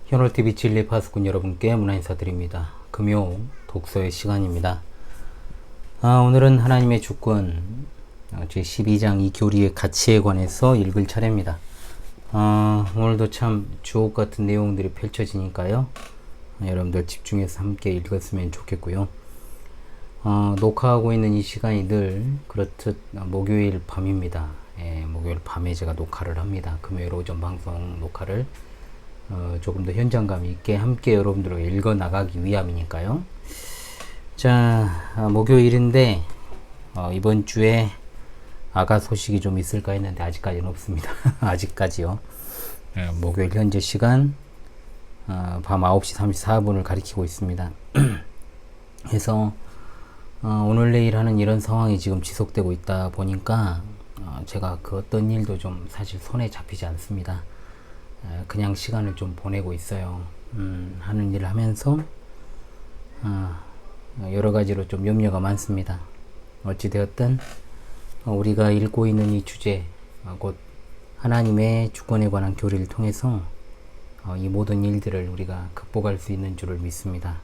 현월TV 진리 파수꾼 여러분께 문화 인사드립니다. 금요 독서의 시간입니다. 오늘은 하나님의 주권 제12장 이 교리의 가치에 관해서 읽을 차례입니다. 오늘도 참 주옥 같은 내용들이 펼쳐지니까요. 여러분들 집중해서 함께 읽었으면 좋겠고요. 녹화하고 있는 이 시간이 늘 그렇듯 목요일 밤입니다. 목요일 밤에 제가 녹화를 합니다. 금요일 오전 방송 녹화를 조금 더 현장감 있게 함께 여러분들과 읽어 나가기 위함이니까요. 자, 목요일인데 이번 주에 아가 소식이 좀 있을까 했는데 아직까지는 없습니다. 아직까지요. 목요일 현재 시간 밤 9시 34분을 가리키고 있습니다. 그래서 오늘 내일 하는 이런 상황이 지금 지속되고 있다 보니까 제가 그 어떤 일도 좀 사실 손에 잡히지 않습니다. 그냥 시간을 좀 보내고 있어요. 하는 일을 하면서 여러 가지로 좀 염려가 많습니다. 어찌되었든 우리가 읽고 있는 이 주제, 곧 하나님의 주권에 관한 교리를 통해서 이 모든 일들을 우리가 극복할 수 있는 줄을 믿습니다.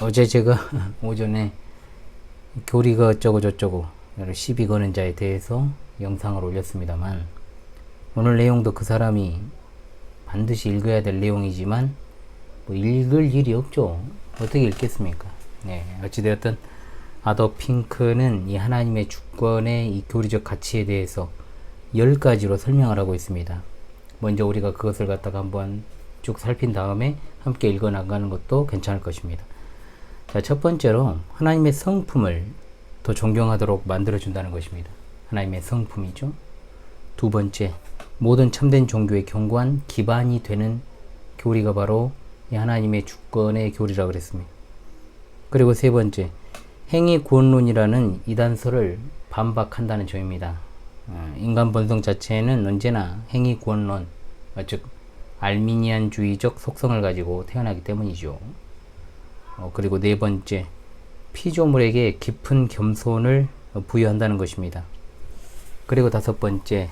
어제 제가 오전에 교리가 어쩌고 저쩌고 시비 거는 자에 대해서 영상을 올렸습니다만, 오늘 내용도 그 사람이 반드시 읽어야 될 내용이지만 뭐 읽을 일이 없죠. 어떻게 읽겠습니까? 어찌되었든 아더 핑크는 이 하나님의 주권의 이 교리적 가치에 대해서 10가지로 설명을 하고 있습니다. 먼저 우리가 그것을 갖다가 한번 쭉 살핀 다음에 함께 읽어 나가는 것도 괜찮을 것입니다. 자, 첫 번째로 하나님의 성품을 더 존경하도록 만들어준다는 것입니다. 하나님의 성품이죠. 두 번째, 모든 참된 종교의 견고한 기반이 되는 교리가 바로 이 하나님의 주권의 교리라고 그랬습니다. 그리고 세 번째, 행위 구원론이라는 이단설을 반박한다는 점입니다. 인간 본성 자체는 언제나 행위 구원론, 즉 알미니안주의적 속성을 가지고 태어나기 때문이죠. 그리고 네 번째, 피조물에게 깊은 겸손을 부여한다는 것입니다. 그리고 다섯 번째,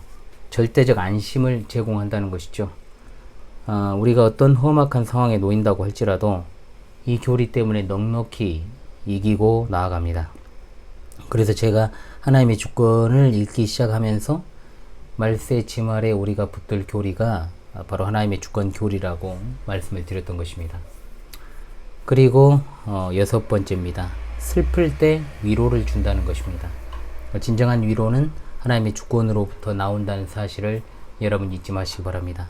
절대적 안심을 제공한다는 것이죠. 우리가 어떤 험악한 상황에 놓인다고 할지라도 이 교리 때문에 넉넉히 이기고 나아갑니다. 그래서 제가 하나님의 주권을 읽기 시작하면서 말세 지말에 우리가 붙들 교리가 바로 하나님의 주권 교리라고 말씀을 드렸던 것입니다. 그리고 여섯 번째입니다. 슬플 때 위로를 준다는 것입니다. 진정한 위로는 하나님의 주권으로부터 나온다는 사실을 여러분 잊지 마시기 바랍니다.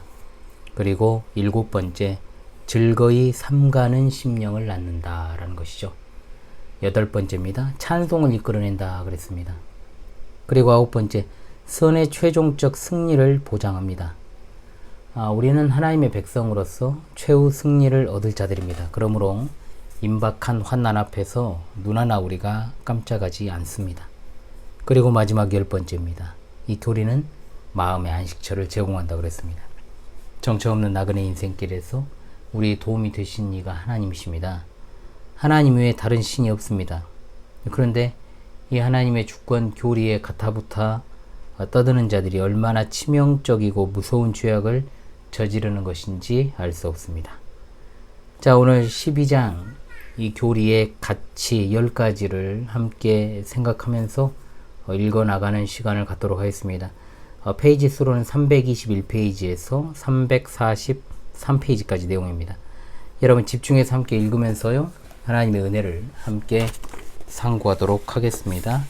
그리고 일곱 번째, 즐거이 삼가는 심령을 낳는다 라는 것이죠. 여덟 번째입니다. 찬송을 이끌어낸다 그랬습니다. 그리고 아홉 번째, 선의 최종적 승리를 보장합니다. 우리는 하나님의 백성으로서 최후 승리를 얻을 자들입니다. 그러므로 임박한 환난 앞에서 눈 하나 우리가 깜짝하지 않습니다. 그리고 마지막 열 번째입니다. 이 교리는 마음의 안식처를 제공한다 그랬습니다. 정처 없는 나그네 인생길에서 우리의 도움이 되신 이가 하나님이십니다. 하나님 외에 다른 신이 없습니다. 그런데 이 하나님의 주권 교리에 가타부타 떠드는 자들이 얼마나 치명적이고 무서운 죄악을 저지르는 것인지 알 수 없습니다. 자, 오늘 12장 이 교리의 가치 10가지를 함께 생각하면서 읽어 나가는 시간을 갖도록 하겠습니다. 페이지 수로는 321페이지에서 343페이지까지 내용입니다. 여러분 집중해서 함께 읽으면서요, 하나님의 은혜를 함께 상고하도록 하겠습니다.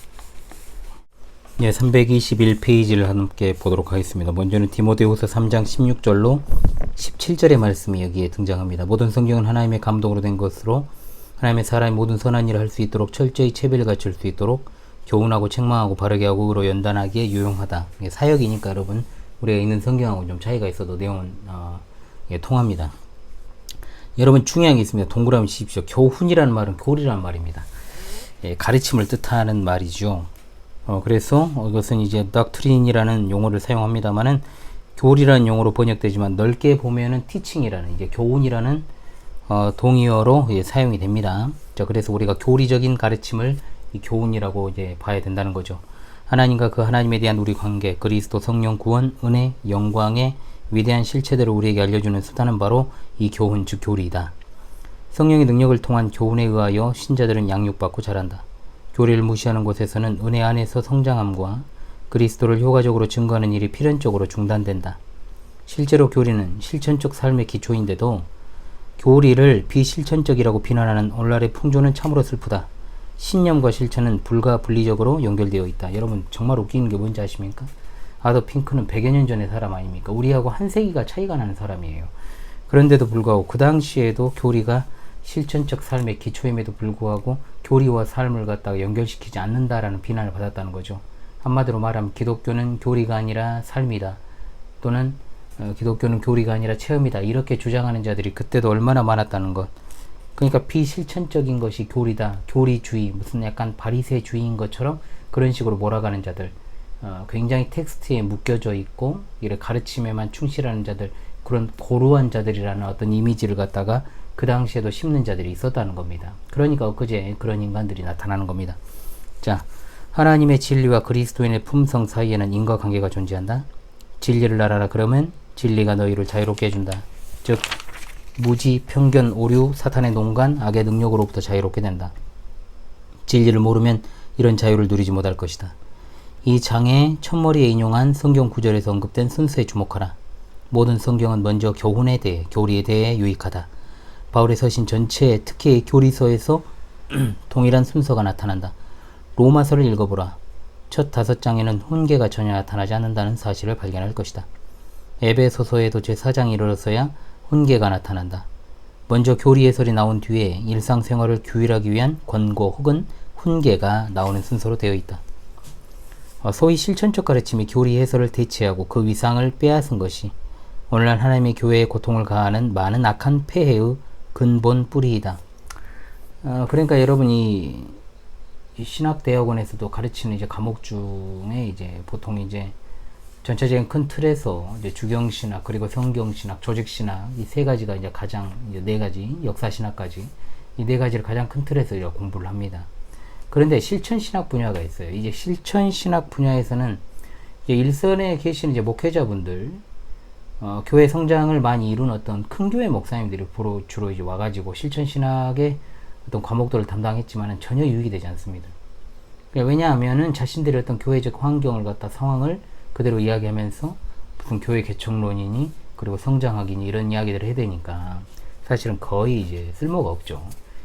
321페이지를 함께 보도록 하겠습니다. 먼저는 디모데후서 3장 16절로 17절의 말씀이 여기에 등장합니다. 모든 성경은 하나님의 감동으로 된 것으로 하나님의 사람이 모든 선한 일을 할 수 있도록 철저히 체비를 갖출 수 있도록 교훈하고 책망하고 바르게 하고 의로 연단하기에 유용하다. 이게 사역이니까 여러분 우리가 읽는 성경하고 좀 차이가 있어도 내용은 통합니다. 여러분 중요한 게 있습니다. 동그라미 치십시오. 교훈이라는 말은 교리라는 말입니다. 가르침을 뜻하는 말이죠. 그래서 이것은 이제 doctrine이라는 용어를 사용합니다만은 교리라는 용어로 번역되지만 넓게 보면은 teaching이라는 이제 교훈이라는 동의어로 사용이 됩니다. 자, 그래서 우리가 교리적인 가르침을 이 교훈이라고 이제 봐야 된다는 거죠. 하나님과 그 하나님에 대한 우리 관계, 그리스도 성령 구원, 은혜, 영광의 위대한 실체들을 우리에게 알려주는 수단은 바로 이 교훈, 즉 교리이다. 성령의 능력을 통한 교훈에 의하여 신자들은 양육받고 자란다. 교리를 무시하는 곳에서는 은혜 안에서 성장함과 그리스도를 효과적으로 증거하는 일이 필연적으로 중단된다. 실제로 교리는 실천적 삶의 기초인데도 교리를 비실천적이라고 비난하는 오늘날의 풍조는 참으로 슬프다. 신념과 실천은 불가분리적으로 연결되어 있다. 여러분 정말 웃기는 게 뭔지 아십니까? 아더 핑크는 100여 년 전의 사람 아닙니까? 우리하고 한 세기가 차이가 나는 사람이에요. 그런데도 불구하고 그 당시에도 교리가 실천적 삶의 기초임에도 불구하고 교리와 삶을 갖다가 연결시키지 않는다라는 비난을 받았다는 거죠. 한마디로 말하면 기독교는 교리가 아니라 삶이다. 또는 기독교는 교리가 아니라 체험이다. 이렇게 주장하는 자들이 그때도 얼마나 많았다는 것. 그러니까 비실천적인 것이 교리다. 교리주의, 무슨 약간 바리새주의인 것처럼 그런 식으로 몰아가는 자들. 굉장히 텍스트에 묶여져 있고 이래 가르침에만 충실하는 자들, 그런 고루한 자들이라는 어떤 이미지를 갖다가 그 당시에도 심는 자들이 있었다는 겁니다. 그러니까 엊그제 그런 인간들이 나타나는 겁니다. 자, 하나님의 진리와 그리스도인의 품성 사이에는 인과관계가 존재한다. 진리를 알아라. 그러면 진리가 너희를 자유롭게 해준다. 즉 무지, 편견, 오류, 사탄의 농간, 악의 능력으로부터 자유롭게 된다. 진리를 모르면 이런 자유를 누리지 못할 것이다. 이 장의 첫머리에 인용한 성경 구절에서 언급된 순서에 주목하라. 모든 성경은 먼저 교훈에 대해, 교리에 대해 유익하다. 바울의 서신 전체에 특히 교리서에서 동일한 순서가 나타난다. 로마서를 읽어보라. 첫 5장에는 훈계가 전혀 나타나지 않는다는 사실을 발견할 것이다. 에베소서에도 제4장에 이르러서야 훈계가 나타난다. 먼저 교리 해설이 나온 뒤에 일상생활을 규율하기 위한 권고 혹은 훈계가 나오는 순서로 되어 있다. 소위 실천적 가르침이 교리 해설을 대체하고 그 위상을 빼앗은 것이 오늘날 하나님의 교회에 고통을 가하는 많은 악한 폐해의 근본 뿌리이다. 그러니까 여러분이 신학대학원에서도 가르치는 이제 과목 중에 이제 보통 이제 전체적인 큰 틀에서 이제 주경신학 그리고 성경신학, 조직신학 이 세 가지가 이제 가장 이제 네 가지 역사신학까지 이 네 가지를 가장 큰 틀에서 이제 공부를 합니다. 그런데 실천신학 분야가 있어요. 이제 실천신학 분야에서는 이제 일선에 계신 이제 목회자분들, 교회 성장을 많이 이룬 어떤 큰 교회 목사님들이 주로 이제 와가지고 실천신학의 어떤 과목들을 담당했지만은 전혀 유익이 되지 않습니다. 왜냐하면은 자신들의 어떤 교회적 환경을 갖다 상황을 그대로 이야기하면서 무슨 교회 개척론이니 그리고 성장학이니 이런 이야기들을 해야 되니까 사실은 거의 이제 쓸모가 없죠.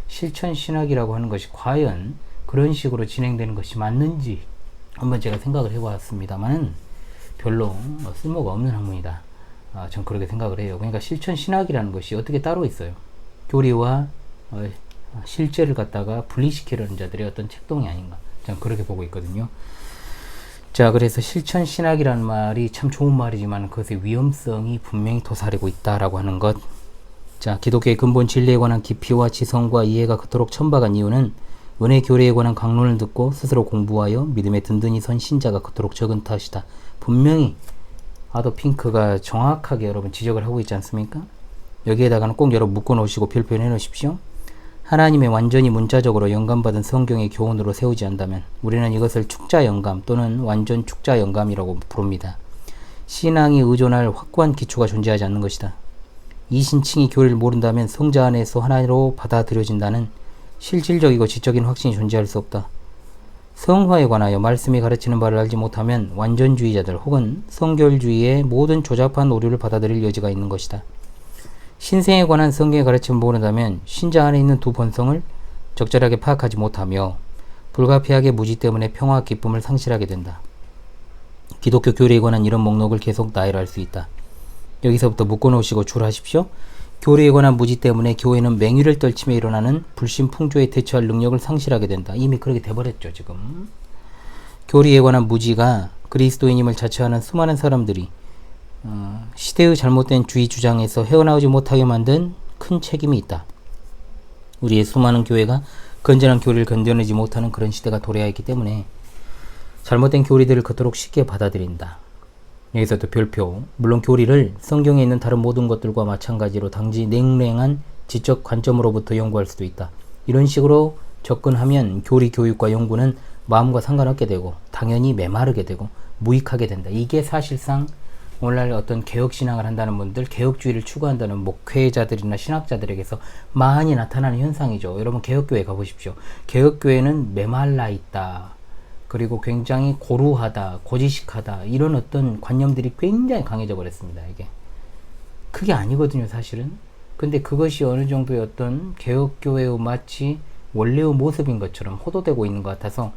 실천신학이라고 하는 것이 과연 그런 식으로 진행되는 것이 맞는지 한번 제가 생각을 해봤습니다만 별로 쓸모가 없는 학문이다. 전 그렇게 생각을 해요. 그러니까 실천신학이라는 것이 어떻게 따로 있어요. 교리와 실제를 갖다가 분리시키려는 자들의 어떤 책동이 아닌가. 저는 그렇게 보고 있거든요. 자, 그래서 실천신학이라는 말이 참 좋은 말이지만 그것의 위험성이 분명히 도사리고 있다라고 하는 것. 자, 기독교의 근본 진리에 관한 깊이와 지성과 이해가 그토록 천박한 이유는 은혜 교리에 관한 강론을 듣고 스스로 공부하여 믿음에 든든히 선 신자가 그토록 적은 탓이다. 분명히 아더 핑크가 정확하게 여러분 지적을 하고 있지 않습니까? 여기에다가는 꼭 여러분 묶어 놓으시고 별표해 놓으십시오. 하나님의 완전히 문자적으로 영감받은 성경의 교훈으로 세우지 않다면 우리는 이것을 축자 영감 또는 완전 축자 영감이라고 부릅니다. 신앙이 의존할 확고한 기초가 존재하지 않는 것이다. 이신칭이 교리를 모른다면 성자 안에서 하나로 받아들여진다는 실질적이고 지적인 확신이 존재할 수 없다. 성화에 관하여 말씀이 가르치는 바를 알지 못하면 완전주의자들 혹은 성결주의의 모든 조잡한 오류를 받아들일 여지가 있는 것이다. 신생에 관한 성경의 가르침을 모른다면 신자 안에 있는 두 본성을 적절하게 파악하지 못하며 불가피하게 무지 때문에 평화와 기쁨을 상실하게 된다. 기독교 교리에 관한 이런 목록을 계속 나열할 수 있다. 여기서부터 묶어놓으시고 줄하십시오. 교리에 관한 무지 때문에 교회는 맹위를 떨치며 일어나는 불신풍조에 대처할 능력을 상실하게 된다. 이미 그렇게 돼버렸죠 지금. 교리에 관한 무지가 그리스도인임을 자처하는 수많은 사람들이 시대의 잘못된 주의 주장에서 헤어나오지 못하게 만든 큰 책임이 있다. 우리의 수많은 교회가 건전한 교리를 견뎌내지 못하는 그런 시대가 도래하 있기 때문에 잘못된 교리들을 그토록 쉽게 받아들인다. 여기서 또 별표. 물론 교리를 성경에 있는 다른 모든 것들과 마찬가지로 당시 냉랭한 지적 관점으로부터 연구할 수도 있다. 이런 식으로 접근하면 교리 교육과 연구는 마음과 상관없게 되고 당연히 메마르게 되고 무익하게 된다. 이게 사실상 오늘날 어떤 개혁신앙을 한다는 분들, 개혁주의를 추구한다는 목회자들이나 신학자들에게서 많이 나타나는 현상이죠. 여러분 개혁교회 가보십시오. 개혁교회는 메말라 있다, 그리고 굉장히 고루하다, 고지식하다, 이런 어떤 관념들이 굉장히 강해져 버렸습니다. 이게 그게 아니거든요, 사실은. 근데 그것이 어느 정도의 어떤 개혁교회의 마치 원래의 모습인 것처럼 호도되고 있는 것 같아서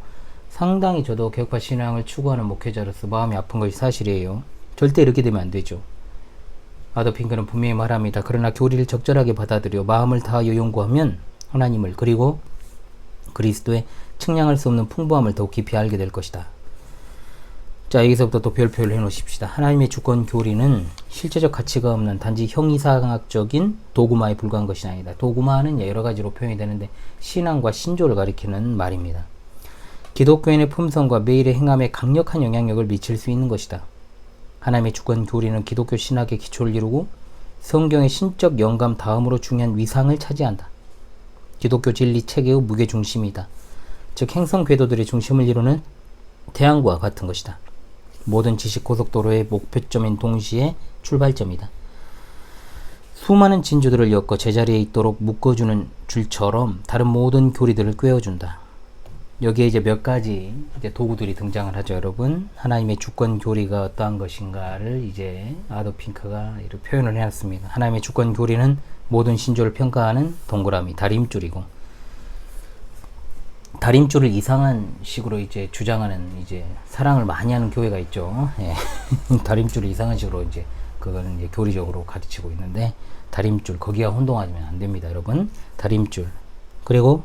상당히 저도 개혁파 신앙을 추구하는 목회자로서 마음이 아픈 것이 사실이에요. 절대 이렇게 되면 안 되죠. 아더 핑크는 분명히 말합니다. 그러나 교리를 적절하게 받아들여 마음을 다하여 연구하면 하나님을, 그리고 그리스도의 측량할 수 없는 풍부함을 더욱 깊이 알게 될 것이다. 자, 여기서부터 또 별표를 해 놓으십시다. 하나님의 주권 교리는 실제적 가치가 없는 단지 형이상학적인 도구마에 불과한 것이 아니다. 도구마는 여러 가지로 표현이 되는데 신앙과 신조를 가리키는 말입니다. 기독교인의 품성과 매일의 행함에 강력한 영향력을 미칠 수 있는 것이다. 하나님의 주권 교리는 기독교 신학의 기초를 이루고 성경의 신적 영감 다음으로 중요한 위상을 차지한다. 기독교 진리 체계의 무게 중심이다. 즉 행성 궤도들의 중심을 이루는 태양과 같은 것이다. 모든 지식 고속도로의 목표점인 동시에 출발점이다. 수많은 진주들을 엮어 제자리에 있도록 묶어주는 줄처럼 다른 모든 교리들을 꿰어준다. 여기에 이제 몇 가지 이제 도구들이 등장을 하죠, 여러분. 하나님의 주권 교리가 어떠한 것인가를 이제 아더 핑크가 이렇게 표현을 해놨습니다. 하나님의 주권 교리는 모든 신조를 평가하는 동그라미, 다림줄이고, 다림줄을 이상한 식으로 이제 주장하는 이제 사랑을 많이 하는 교회가 있죠. 예. 다림줄을 이상한 식으로 이제 그거는 이제 교리적으로 가르치고 있는데, 다림줄 거기가 혼동하면 안 됩니다, 여러분. 다림줄, 그리고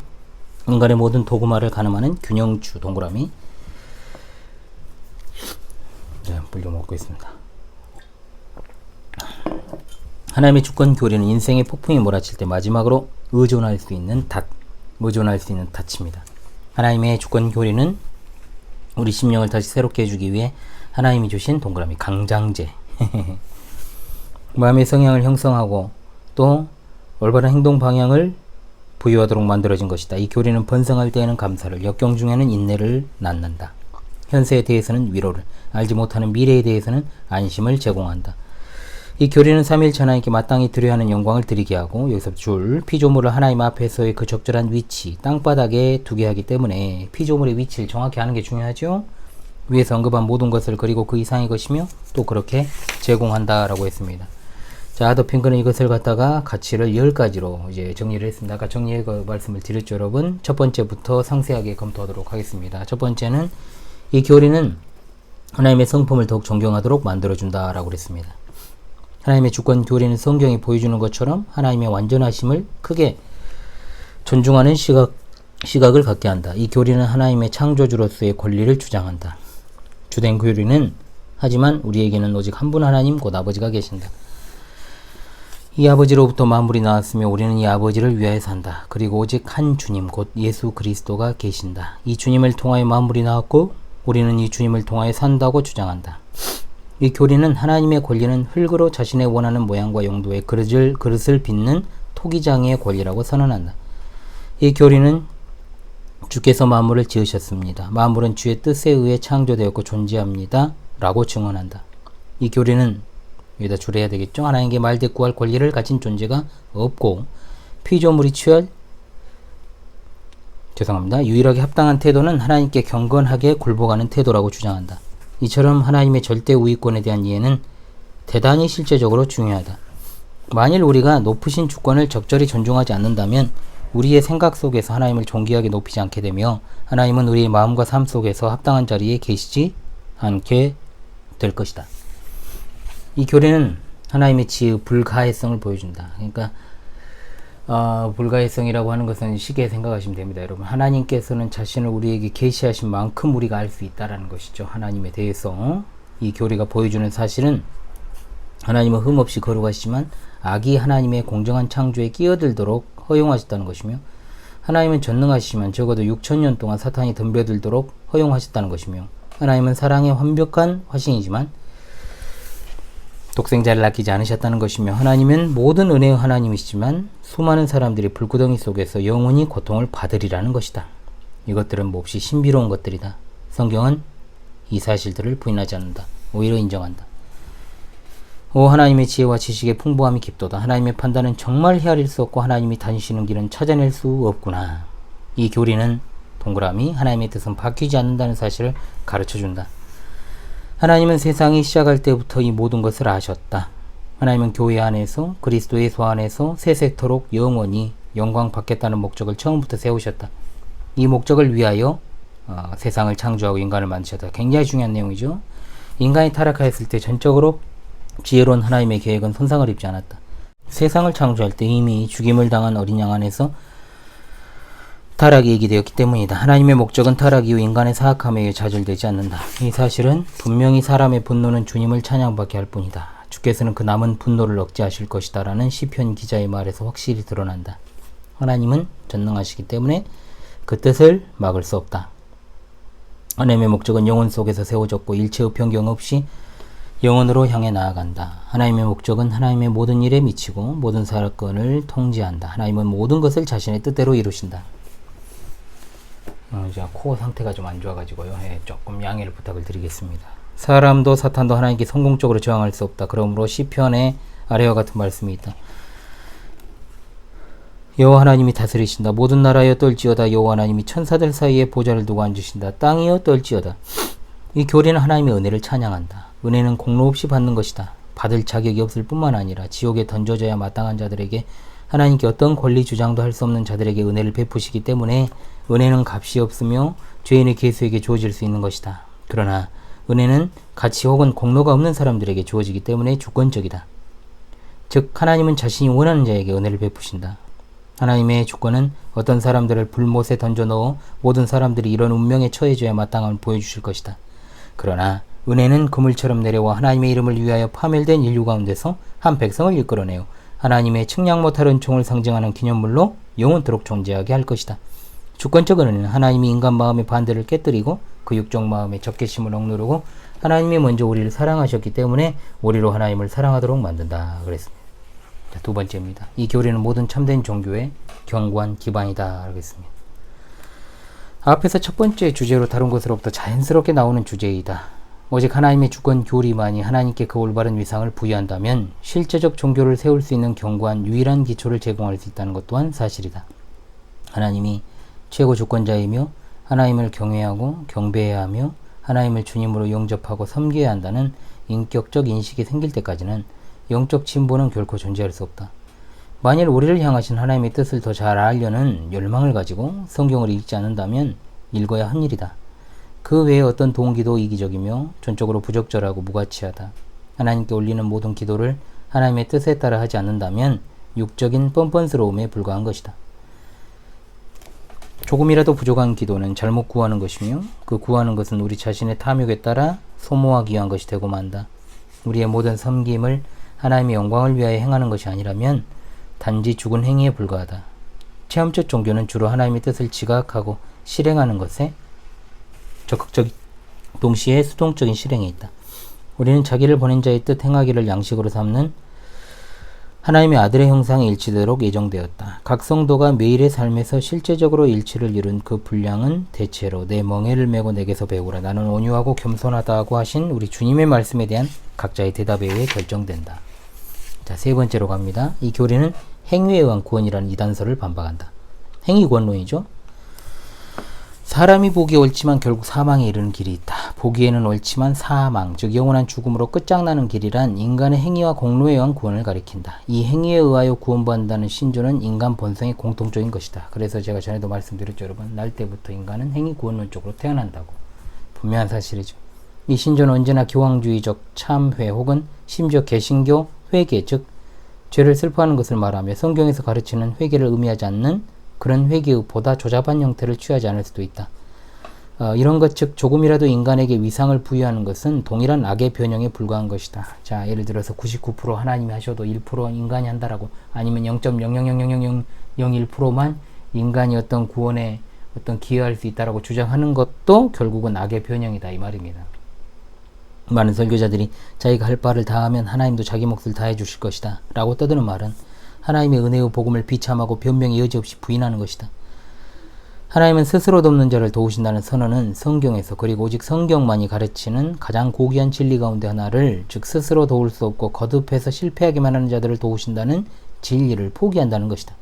인간의 모든 도구마를 가늠하는 균형주 동그라미. 네, 물 좀 먹고 있습니다. 하나님의 주권 교리는 인생의 폭풍이 몰아칠 때 마지막으로 의존할 수 있는 닻입니다. 하나님의 주권 교리는 우리 심령을 다시 새롭게 해주기 위해 하나님이 주신 동그라미 강장제. 마음의 성향을 형성하고 또 올바른 행동 방향을 부여하도록 만들어진 것이다. 이 교리는 번성할 때에는 감사를, 역경 중에는 인내를 낳는다. 현세에 대해서는 위로를, 알지 못하는 미래에 대해서는 안심을 제공한다. 이 교리는 삼위일체 하나님께 마땅히 드려야 하는 영광을 드리게 하고, 여기서 피조물을 하나님 앞에서의 그 적절한 위치, 땅바닥에 두게 하기 때문에 피조물의 위치를 정확히 아는 게 중요하죠. 위에서 언급한 모든 것을, 그리고 그 이상의 것이며 또 그렇게 제공한다라고 했습니다. 자, 아더 핑크는 이것을 갖다가 가치를 10가지로 이제 정리를 했습니다. 아까 정리해 말씀을 드렸죠, 여러분. 첫 번째부터 상세하게 검토하도록 하겠습니다. 첫 번째는 이 교리는 하나님의 성품을 더욱 존경하도록 만들어준다라고 그랬습니다. 하나님의 주권 교리는 성경이 보여주는 것처럼 하나님의 완전하심을 크게 존중하는 시각을 갖게 한다. 이 교리는 하나님의 창조주로서의 권리를 주장한다. 주된 교리는 하지만 우리에게는 오직 한 분 하나님 곧 아버지가 계신다. 이 아버지로부터 만물이 나왔으며 우리는 이 아버지를 위하여 산다. 그리고 오직 한 주님 곧 예수 그리스도가 계신다. 이 주님을 통하여 만물이 나왔고 우리는 이 주님을 통하여 산다고 주장한다. 이 교리는 하나님의 권리는 흙으로 자신의 원하는 모양과 용도의 그릇을 빚는 토기장의 권리라고 선언한다. 이 교리는 주께서 만물을 지으셨습니다. 만물은 주의 뜻에 의해 창조되었고 존재합니다. 라고 증언한다. 이 교리는 여기다 줄여야 되겠죠. 하나님께 말대꾸할 권리를 가진 존재가 없고 피조물이 취할 유일하게 합당한 태도는 하나님께 경건하게 굴복하는 태도라고 주장한다. 이처럼 하나님의 절대 우위권에 대한 이해는 대단히 실제적으로 중요하다. 만일 우리가 높으신 주권을 적절히 존중하지 않는다면 우리의 생각 속에서 하나님을 존귀하게 높이지 않게 되며 하나님은 우리의 마음과 삶 속에서 합당한 자리에 계시지 않게 될 것이다. 이 교리는 하나님의 지혜의 불가해성을 보여준다. 그러니까 불가해성이라고 하는 것은 쉽게 생각하시면 됩니다. 여러분, 하나님께서는 자신을 우리에게 계시하신 만큼 우리가 알 수 있다라는 것이죠. 하나님에 대해서 이 교리가 보여주는 사실은 하나님은 흠없이 거룩하시지만 악이 하나님의 공정한 창조에 끼어들도록 허용하셨다는 것이며 하나님은 전능하시지만 적어도 6,000년 동안 사탄이 덤벼들도록 허용하셨다는 것이며 하나님은 사랑의 완벽한 화신이지만 독생자를 아끼지 않으셨다는 것이며 하나님은 모든 은혜의 하나님이시지만 수많은 사람들이 불구덩이 속에서 영원히 고통을 받으리라는 것이다. 이것들은 몹시 신비로운 것들이다. 성경은 이 사실들을 부인하지 않는다. 오히려 인정한다. 오 하나님의 지혜와 지식의 풍부함이 깊도다. 하나님의 판단은 정말 헤아릴 수 없고 하나님이 다니시는 길은 찾아낼 수 없구나. 이 교리는 동그라미 하나님의 뜻은 바뀌지 않는다는 사실을 가르쳐준다. 하나님은 세상이 시작할 때부터 이 모든 것을 아셨다. 하나님은 교회 안에서 그리스도 예수 안에서 세세토록 영원히 영광 받겠다는 목적을 처음부터 세우셨다. 이 목적을 위하여 세상을 창조하고 인간을 만드셨다. 굉장히 중요한 내용이죠. 인간이 타락하였을 때 전적으로 지혜로운 하나님의 계획은 손상을 입지 않았다. 세상을 창조할 때 이미 죽임을 당한 어린 양 안에서 타락이 얘기되었기 때문이다. 하나님의 목적은 타락 이후 인간의 사악함에 의해 좌절되지 않는다. 이 사실은 분명히 사람의 분노는 주님을 찬양받게 할 뿐이다. 주께서는 그 남은 분노를 억제하실 것이다 라는 시편 기자의 말에서 확실히 드러난다. 하나님은 전능하시기 때문에 그 뜻을 막을 수 없다. 하나님의 목적은 영혼 속에서 세워졌고 일체의 변경 없이 영혼으로 향해 나아간다. 하나님의 목적은 하나님의 모든 일에 미치고 모든 사건을 통제한다. 하나님은 모든 것을 자신의 뜻대로 이루신다. 이제 코 상태가 좀 안 좋아가지고요. 조금 양해를 부탁을 드리겠습니다. 사람도 사탄도 하나님께 성공적으로 저항할 수 없다. 그러므로 시편에 아래와 같은 말씀이 있다. 여호와 하나님이 다스리신다. 모든 나라여 떨지어다. 여호와 하나님이 천사들 사이에 보좌를 두고 앉으신다. 땅이여 떨지어다. 이 교리는 하나님의 은혜를 찬양한다. 은혜는 공로 없이 받는 것이다. 받을 자격이 없을 뿐만 아니라 지옥에 던져져야 마땅한 자들에게 하나님께 어떤 권리 주장도 할 수 없는 자들에게 은혜를 베푸시기 때문에 은혜는 값이 없으며 죄인의 개수에게 주어질 수 있는 것이다. 그러나 은혜는 가치 혹은 공로가 없는 사람들에게 주어지기 때문에 주권적이다. 즉 하나님은 자신이 원하는 자에게 은혜를 베푸신다. 하나님의 주권은 어떤 사람들을 불못에 던져 넣어 모든 사람들이 이런 운명에 처해져야 마땅함을 보여주실 것이다. 그러나 은혜는 그물처럼 내려와 하나님의 이름을 위하여 파멸된 인류 가운데서 한 백성을 이끌어내어 하나님의 측량 못할 은총을 상징하는 기념물로 영원토록 존재하게 할 것이다. 주권적 은혜는 하나님이 인간 마음의 반대를 깨뜨리고 그 육적 마음의 적개심을 억누르고 하나님이 먼저 우리를 사랑하셨기 때문에 우리로 하나님을 사랑하도록 만든다 그랬습니다. 자, 두 번째입니다. 이 교리는 모든 참된 종교의 견고한 기반이다 그랬습니다. 앞에서 첫 번째 주제로 다룬 것으로부터 자연스럽게 나오는 주제이다. 오직 하나님의 주권 교리만이 하나님께 그 올바른 위상을 부여한다면 실제적 종교를 세울 수 있는 견고한 유일한 기초를 제공할 수 있다는 것 또한 사실이다. 하나님이 최고 주권자이며 하나님을 경외하고 경배해야 하며 하나님을 주님으로 영접하고 섬겨야 한다는 인격적 인식이 생길 때까지는 영적 진보는 결코 존재할 수 없다. 만일 우리를 향하신 하나님의 뜻을 더 잘 알려는 열망을 가지고 성경을 읽지 않는다면 읽어야 한 일이다. 그 외에 어떤 동기도 이기적이며 전적으로 부적절하고 무가치하다. 하나님께 올리는 모든 기도를 하나님의 뜻에 따라 하지 않는다면 육적인 뻔뻔스러움에 불과한 것이다. 조금이라도 부족한 기도는 잘못 구하는 것이며 그 구하는 것은 우리 자신의 탐욕에 따라 소모하기 위한 것이 되고 만다. 우리의 모든 섬김을 하나님의 영광을 위하여 행하는 것이 아니라면 단지 죽은 행위에 불과하다. 체험적 종교는 주로 하나님의 뜻을 지각하고 실행하는 것에 적극적 동시에 수동적인 실행에 있다. 우리는 자기를 보낸 자의 뜻 행하기를 양식으로 삼는 하나님의 아들의 형상에 일치되도록 예정되었다. 각 성도가 매일의 삶에서 실제적으로 일치를 이룬 그 분량은 대체로 내 멍에를 메고 내게서 배우라. 나는 온유하고 겸손하다고 하신 우리 주님의 말씀에 대한 각자의 대답에 의해 결정된다. 자, 세 번째로 갑니다. 이 교리는 행위에 의한 구원이라는 이단설을 반박한다. 행위 구원론이죠. 사람이 보기에 옳지만 결국 사망에 이르는 길이 있다. 보기에는 옳지만 사망, 즉 영원한 죽음으로 끝장나는 길이란 인간의 행위와 공로에 의한 구원을 가리킨다. 이 행위에 의하여 구원받는다는 신조는 인간 본성의 공통적인 것이다. 그래서 제가 전에도 말씀드렸죠, 여러분. 날 때부터 인간은 행위 구원론적으로 태어난다고. 분명한 사실이죠. 이 신조는 언제나 교황주의적 참회 혹은 심지어 개신교 회개, 즉 죄를 슬퍼하는 것을 말하며 성경에서 가르치는 회개를 의미하지 않는 그런 회개의 보다 조잡한 형태를 취하지 않을 수도 있다. 이런 것, 즉 조금이라도 인간에게 위상을 부여하는 것은 동일한 악의 변형에 불과한 것이다. 자, 예를 들어서 99% 하나님이 하셔도 1% 인간이 한다라고, 아니면 0.0000001%만 인간이 어떤 구원에 어떤 기여할 수 있다라고 주장하는 것도 결국은 악의 변형이다 이 말입니다. 많은 설교자들이 자기가 할 바를 다하면 하나님도 자기 몫을 다해 주실 것이다 라고 떠드는 말은 하나님의 은혜의 복음을 비참하고 변명의 여지 없이 부인하는 것이다. 하나님은 스스로 돕는 자를 도우신다는 선언은 성경에서, 그리고 오직 성경만이 가르치는 가장 고귀한 진리 가운데 하나를, 즉 스스로 도울 수 없고 거듭해서 실패하기만 하는 자들을 도우신다는 진리를 포기한다는 것이다.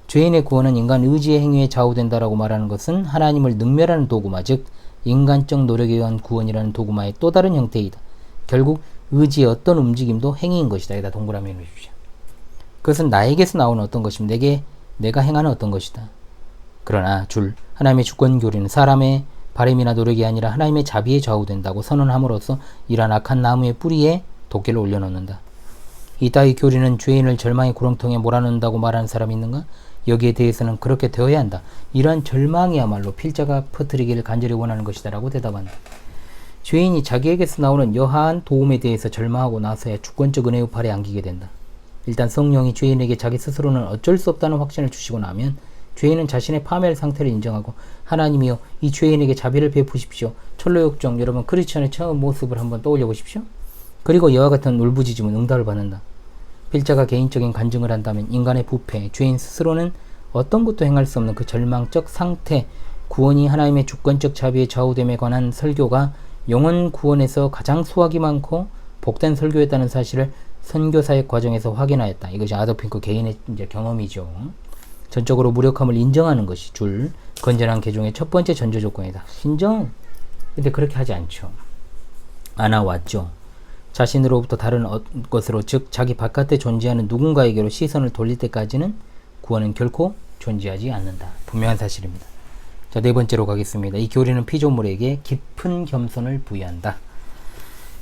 죄인의 구원은 인간 의지의 행위에 좌우된다라고 말하는 것은 하나님을 능멸하는 도구마, 즉 인간적 노력에 의한 구원이라는 도구마의 또 다른 형태이다. 결국 의지의 어떤 움직임도 행위인 것이다. 여기다 동그라미 해주십시오. 그것은 나에게서 나오는 어떤 것이면 내가 행하는 어떤 것이다. 그러나 하나님의 주권 교리는 사람의 바람이나 노력이 아니라 하나님의 자비에 좌우된다고 선언함으로써 이러한 악한 나무의 뿌리에 도끼를 올려놓는다. 이따위 교리는 죄인을 절망의 구렁텅이에 몰아넣는다고 말하는 사람이 있는가? 여기에 대해서는 그렇게 되어야 한다. 이러한 절망이야말로 필자가 퍼뜨리기를 간절히 원하는 것이다 라고 대답한다. 죄인이 자기에게서 나오는 여하한 도움에 대해서 절망하고 나서야 주권적 은혜의 팔에 안기게 된다. 일단 성령이 죄인에게 자기 스스로는 어쩔 수 없다는 확신을 주시고 나면 죄인은 자신의 파멸 상태를 인정하고 하나님이여 이 죄인에게 자비를 베푸십시오. 철로역정, 여러분 크리스천의 처음 모습을 한번 떠올려 보십시오. 그리고 이와 같은 울부짖음은 응답을 받는다. 필자가 개인적인 간증을 한다면 인간의 부패, 죄인 스스로는 어떤 것도 행할 수 없는 그 절망적 상태, 구원이 하나님의 주권적 자비의 좌우됨에 관한 설교가 영혼 구원에서 가장 수확이 많고 복된 설교였다는 사실을 선교사역 과정에서 확인하였다. 이것이 아더핑크 개인의 이제 경험이죠. 전적으로 무력함을 인정하는 것이 건전한 개종의 첫 번째 전제 조건이다. 인정. 근데 그렇게 하지 않죠. 안아왔죠. 자신으로부터 다른 것으로, 즉 자기 바깥에 존재하는 누군가에게로 시선을 돌릴 때까지는 구원은 결코 존재하지 않는다. 분명한 사실입니다. 자, 네 번째로 가겠습니다. 이 교리는 피조물에게 깊은 겸손을 부여한다.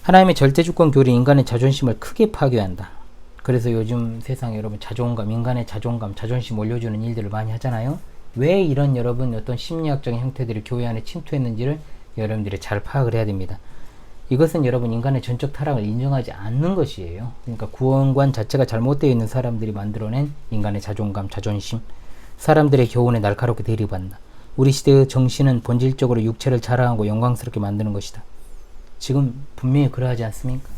하나님의 절대주권 교리, 인간의 자존심을 크게 파괴한다. 그래서 요즘 세상에 여러분 자존감, 인간의 자존감, 자존심 올려주는 일들을 많이 하잖아요. 왜 이런 여러분 어떤 심리학적인 형태들이 교회 안에 침투했는지를 여러분들이 잘 파악을 해야 됩니다. 이것은 여러분 인간의 전적 타락을 인정하지 않는 것이에요. 그러니까 구원관 자체가 잘못되어 있는 사람들이 만들어낸 인간의 자존감, 자존심, 사람들의 교훈에 날카롭게 대립한다. 우리 시대의 정신은 본질적으로 육체를 자랑하고 영광스럽게 만드는 것이다. 지금 분명히 그러하지 않습니까?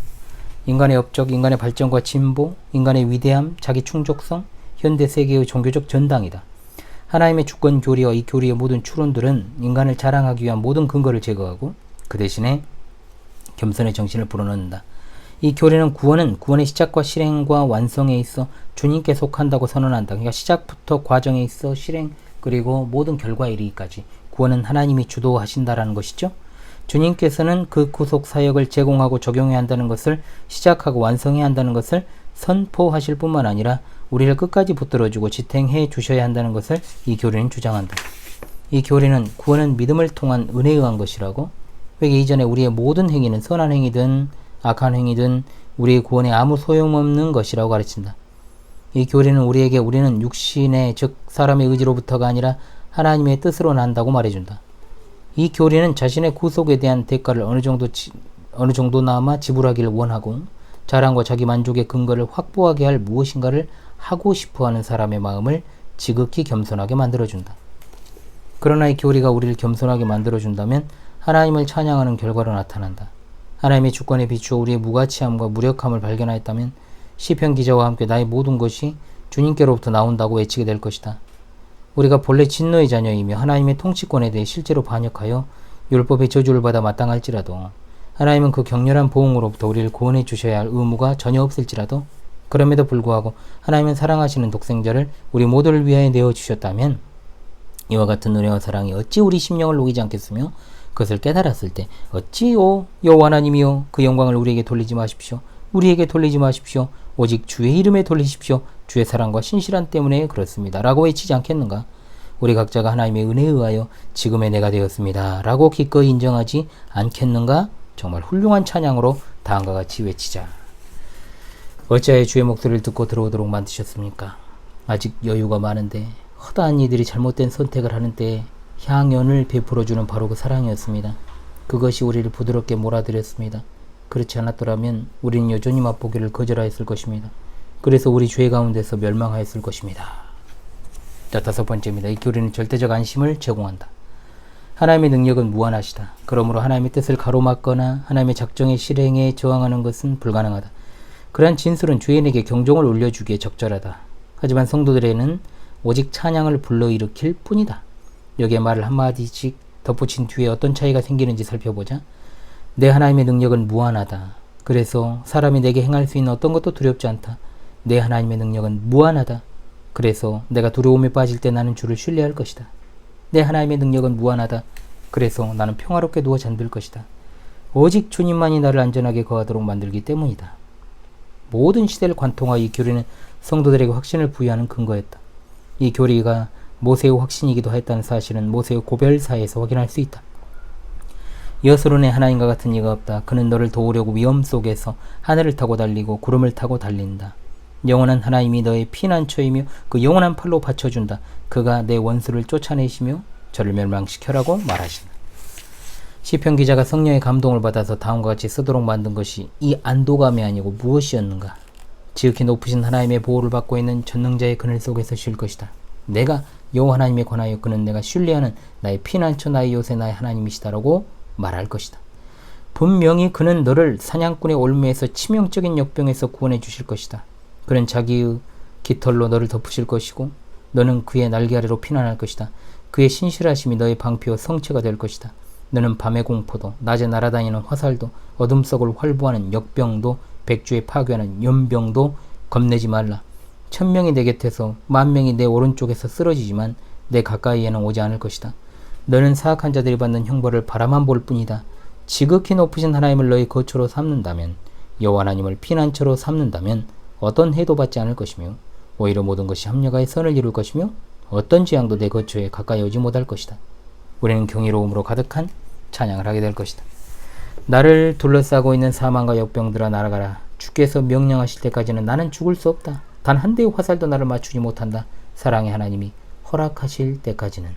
인간의 업적, 인간의 발전과 진보, 인간의 위대함, 자기 충족성, 현대 세계의 종교적 전당이다. 하나님의 주권 교리와 이 교리의 모든 추론들은 인간을 자랑하기 위한 모든 근거를 제거하고 그 대신에 겸손의 정신을 불어넣는다. 이 교리는 구원의 시작과 실행과 완성에 있어 주님께 속한다고 선언한다. 그러니까 시작부터 과정에 있어 실행, 그리고 모든 결과에 이르기까지 구원은 하나님이 주도하신다라는 것이죠. 주님께서는 그 구속 사역을 제공하고 적용해야 한다는 것을, 시작하고 완성해야 한다는 것을 선포하실 뿐만 아니라 우리를 끝까지 붙들어주고 지탱해 주셔야 한다는 것을 이 교리는 주장한다. 이 교리는 구원은 믿음을 통한 은혜에 의한 것이라고, 회개 이전에 우리의 모든 행위는 선한 행위든 악한 행위든 우리의 구원에 아무 소용없는 것이라고 가르친다. 이 교리는 우리에게 우리는 육신의, 즉 사람의 의지로부터가 아니라 하나님의 뜻으로 난다고 말해준다. 이 교리는 자신의 구속에 대한 대가를 어느 정도나마 지불하기를 원하고 자랑과 자기 만족의 근거를 확보하게 할 무엇인가를 하고 싶어하는 사람의 마음을 지극히 겸손하게 만들어준다. 그러나 이 교리가 우리를 겸손하게 만들어준다면 하나님을 찬양하는 결과로 나타난다. 하나님의 주권에 비추어 우리의 무가치함과 무력함을 발견하였다면 시편 기자와 함께 나의 모든 것이 주님께로부터 나온다고 외치게 될 것이다. 우리가 본래 진노의 자녀이며 하나님의 통치권에 대해 실제로 반역하여 율법의 저주를 받아 마땅할지라도, 하나님은 그 격렬한 보응으로부터 우리를 구원해 주셔야 할 의무가 전혀 없을지라도, 그럼에도 불구하고 하나님은 사랑하시는 독생자를 우리 모두를 위하여 내어주셨다면 이와 같은 은혜와 사랑이 어찌 우리 심령을 녹이지 않겠으며, 그것을 깨달았을 때 어찌 여호와 하나님이여 그 영광을 우리에게 돌리지 마십시오. 우리에게 돌리지 마십시오. 오직 주의 이름에 돌리십시오. 주의 사랑과 신실한 때문에 그렇습니다. 라고 외치지 않겠는가? 우리 각자가 하나님의 은혜에 의하여 지금의 내가 되었습니다. 라고 기꺼이 인정하지 않겠는가? 정말 훌륭한 찬양으로 다음과 같이 외치자. 어찌하여 주의 목소리를 듣고 들어오도록 만드셨습니까? 아직 여유가 많은데 허다한 이들이 잘못된 선택을 하는 때에 향연을 베풀어주는 바로 그 사랑이었습니다. 그것이 우리를 부드럽게 몰아들였습니다. 그렇지 않았더라면 우리는 여전히 맛보기를 거절하였을 것입니다. 그래서 우리 죄 가운데서 멸망하였을 것입니다. 자, 다섯 번째입니다. 이 교리는 절대적 안심을 제공한다. 하나님의 능력은 무한하시다. 그러므로 하나님의 뜻을 가로막거나 하나님의 작정의 실행에 저항하는 것은 불가능하다. 그러한 진술은 죄인에게 경종을 울려주기에 적절하다. 하지만 성도들에게는 오직 찬양을 불러일으킬 뿐이다. 여기에 말을 한마디씩 덧붙인 뒤에 어떤 차이가 생기는지 살펴보자. 내 하나님의 능력은 무한하다. 그래서 사람이 내게 행할 수 있는 어떤 것도 두렵지 않다. 내 하나님의 능력은 무한하다. 그래서 내가 두려움에 빠질 때 나는 주를 신뢰할 것이다. 내 하나님의 능력은 무한하다. 그래서 나는 평화롭게 누워 잠들 것이다. 오직 주님만이 나를 안전하게 거하도록 만들기 때문이다. 모든 시대를 관통하여 이 교리는 성도들에게 확신을 부여하는 근거였다. 이 교리가 모세의 확신이기도 했다는 사실은 모세의 고별사에서 확인할 수 있다. 여스론의 하나님과 같은 이가 없다. 그는 너를 도우려고 위험 속에서 하늘을 타고 달리고 구름을 타고 달린다. 영원한 하나님이 너의 피난처이며 그 영원한 팔로 받쳐준다. 그가 내 원수를 쫓아내시며 저를 멸망시켜라고 말하신다. 시편 기자가 성령의 감동을 받아서 다음과 같이 쓰도록 만든 것이 이 안도감이 아니고 무엇이었는가? 지극히 높으신 하나님의 보호를 받고 있는 전능자의 그늘 속에서 쉴 것이다. 내가 여호와 하나님에 관하여 그는 내가 신뢰하는 나의 피난처 나의 요새 나의 하나님이시다라고 말할 것이다. 분명히 그는 너를 사냥꾼의 올무에서 치명적인 역병에서 구원해 주실 것이다. 그는 자기의 깃털로 너를 덮으실 것이고 너는 그의 날개 아래로 피난할 것이다. 그의 신실하심이 너의 방패와 성체가 될 것이다. 너는 밤의 공포도 낮에 날아다니는 화살도 어둠 속을 활보하는 역병도 백주에 파괴하는 연병도 겁내지 말라. 1000명이 내 곁에서 10,000명이 내 오른쪽에서 쓰러지지만 내 가까이에는 오지 않을 것이다. 너는 사악한 자들이 받는 형벌을 바라만 볼 뿐이다. 지극히 높으신 하나님을 너의 거처로 삼는다면 여호와 하나님을 피난처로 삼는다면 어떤 해도 받지 않을 것이며 오히려 모든 것이 합력하여 선을 이룰 것이며 어떤 재앙도 내 거처에 가까이 오지 못할 것이다. 우리는 경이로움으로 가득한 찬양을 하게 될 것이다. 나를 둘러싸고 있는 사망과 역병들아 날아가라. 주께서 명령하실 때까지는 나는 죽을 수 없다. 단 한 대의 화살도 나를 맞추지 못한다. 사랑의 하나님이 허락하실 때까지는.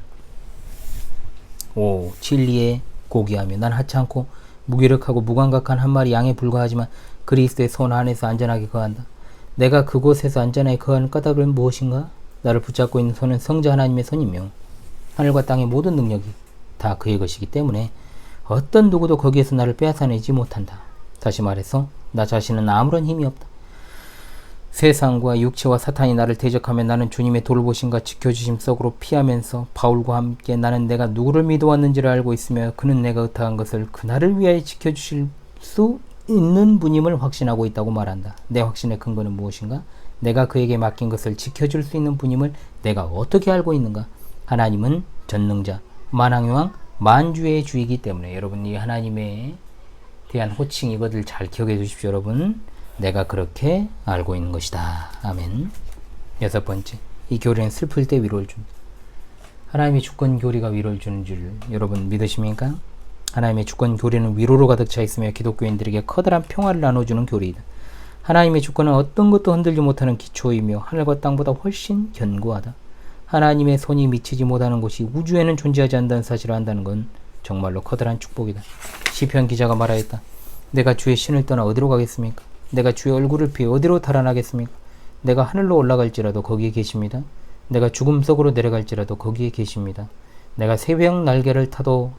오, 진리에 고귀하며 난 하찮고 무기력하고 무감각한 한 마리 양에 불과하지만 그리스도의 손 안에서 안전하게 거한다. 내가 그곳에서 안전하게 거하는 까닭은 무엇인가? 나를 붙잡고 있는 손은 성자 하나님의 손이며 하늘과 땅의 모든 능력이 다 그의 것이기 때문에 어떤 누구도 거기에서 나를 빼앗아내지 못한다. 다시 말해서 나 자신은 아무런 힘이 없다. 세상과 육체와 사탄이 나를 대적하면 나는 주님의 돌보심과 지켜주심 속으로 피하면서 바울과 함께 나는 내가 누구를 믿어왔는지를 알고 있으며 그는 내가 의탁한 것을 그날을 위하여 지켜주실 수 있는 분임을 확신하고 있다고 말한다. 내 확신의 근거는 무엇인가? 내가 그에게 맡긴 것을 지켜줄 수 있는 분임을 내가 어떻게 알고 있는가? 하나님은 전능자, 만왕의 만주의 주이기 때문에 여러분 이 하나님에 대한 호칭 이것들 잘 기억해 주십시오. 여러분 내가 그렇게 알고 있는 것이다. 아멘. 6번째, 이 교리는 슬플 때 위로를 줍니다. 하나님의 주권 교리가 위로를 주는 줄 여러분 믿으십니까? 하나님의 주권 교리는 위로로 가득 차 있으며 기독교인들에게 커다란 평화를 나눠주는 교리이다. 하나님의 주권은 어떤 것도 흔들지 못하는 기초이며 하늘과 땅보다 훨씬 견고하다. 하나님의 손이 미치지 못하는 곳이 우주에는 존재하지 않는다는 사실을 안다는 건 정말로 커다란 축복이다. 시편 기자가 말하였다. 내가 주의 신을 떠나 어디로 가겠습니까? 내가 주의 얼굴을 피해 어디로 달아나겠습니까? 내가 하늘로 올라갈지라도 거기에 계십니다. 내가 죽음 속으로 내려갈지라도 거기에 계십니다. 내가 새벽 날개를 타고